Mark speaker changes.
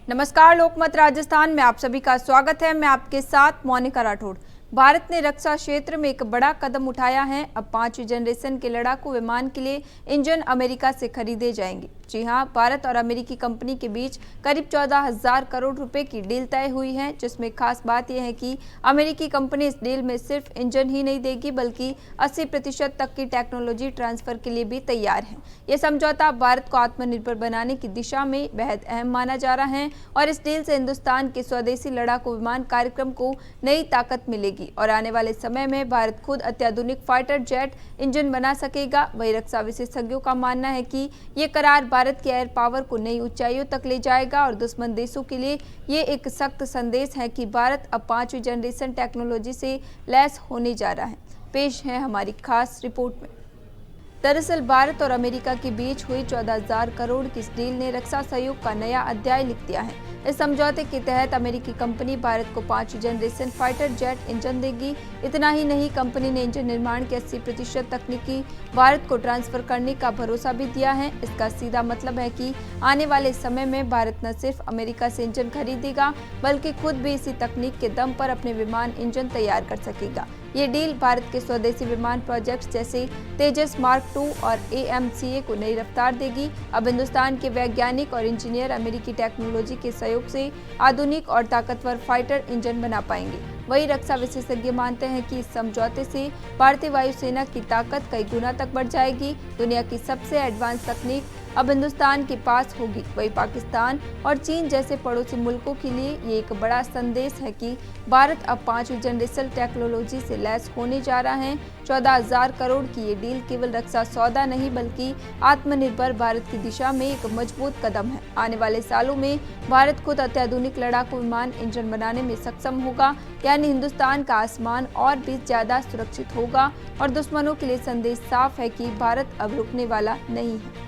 Speaker 1: नमस्कार, लोकमत राजस्थान में आप सभी का स्वागत है। मैं आपके साथ मोनिका राठौड़। भारत ने रक्षा क्षेत्र में एक बड़ा कदम उठाया है। अब 5वीं जनरेशन के लड़ाकू विमान के लिए इंजन अमेरिका से खरीदे जाएंगे। जी हां, भारत और अमेरिकी कंपनी के बीच करीब 14,000 करोड़ रुपए की डील तय हुई है, जिसमें खास बात यह है कि अमेरिकी कंपनी इस डील में सिर्फ इंजन ही नहीं देगी बल्कि 80% तक की टेक्नोलॉजी ट्रांसफर के लिए भी तैयार है। यह समझौता भारत को आत्मनिर्भर बनाने की दिशा में बेहद अहम माना जा रहा है और इस डील से हिंदुस्तान के स्वदेशी लड़ाकू विमान कार्यक्रम को नई ताकत मिलेगी और आने वाले समय में भारत खुद अत्याधुनिक फाइटर जेट इंजन बना सकेगा। वही रक्षा विशेषज्ञों का मानना है कि ये करार भारत की एयर पावर को नई ऊंचाइयों तक ले जाएगा और दुश्मन देशों के लिए ये एक सख्त संदेश है कि भारत अब 5वीं जनरेशन टेक्नोलॉजी से लैस होने जा रहा है। पेश है हमारी खास रिपोर्ट में। दरअसल भारत और अमेरिका के बीच हुई 14,000 करोड़ की इस डील ने रक्षा सहयोग का नया अध्याय लिख दिया है। इस समझौते के तहत अमेरिकी कंपनी भारत को 5वीं जनरेशन फाइटर जेट इंजन देगी। इतना ही नहीं, कंपनी ने इंजन निर्माण की 80% तकनीकी भारत को ट्रांसफर करने का भरोसा भी दिया है। इसका सीधा मतलब है कि आने वाले समय में भारत न सिर्फ अमेरिका से इंजन खरीदेगा बल्कि खुद भी इसी तकनीक के दम पर अपने विमान इंजन तैयार कर सकेगा। ये डील भारत के स्वदेशी विमान प्रोजेक्ट्स जैसे तेजस मार्क 2 और AMCA को नई रफ्तार देगी। अब हिंदुस्तान के वैज्ञानिक और इंजीनियर अमेरिकी टेक्नोलॉजी के सहयोग से आधुनिक और ताकतवर फाइटर इंजन बना पाएंगे। वही रक्षा विशेषज्ञ मानते हैं कि इस समझौते से भारतीय वायुसेना की ताकत कई गुना तक बढ़ जाएगी। दुनिया की सबसे एडवांस तकनीक अब हिंदुस्तान के पास होगी। वही पाकिस्तान और चीन जैसे पड़ोसी मुल्कों के लिए ये एक बड़ा संदेश है कि भारत अब 5वीं जनरेशन टेक्नोलॉजी से लैस होने जा रहा है। 14,000 करोड़ की ये डील केवल रक्षा सौदा नहीं बल्कि आत्मनिर्भर भारत की दिशा में एक मजबूत कदम है। आने वाले सालों में भारत खुद अत्याधुनिक लड़ाकू विमान इंजन बनाने में सक्षम होगा, यानी हिंदुस्तान का आसमान और भी ज्यादा सुरक्षित होगा और दुश्मनों के लिए संदेश साफ है कि भारत अब रुकने वाला नहीं है।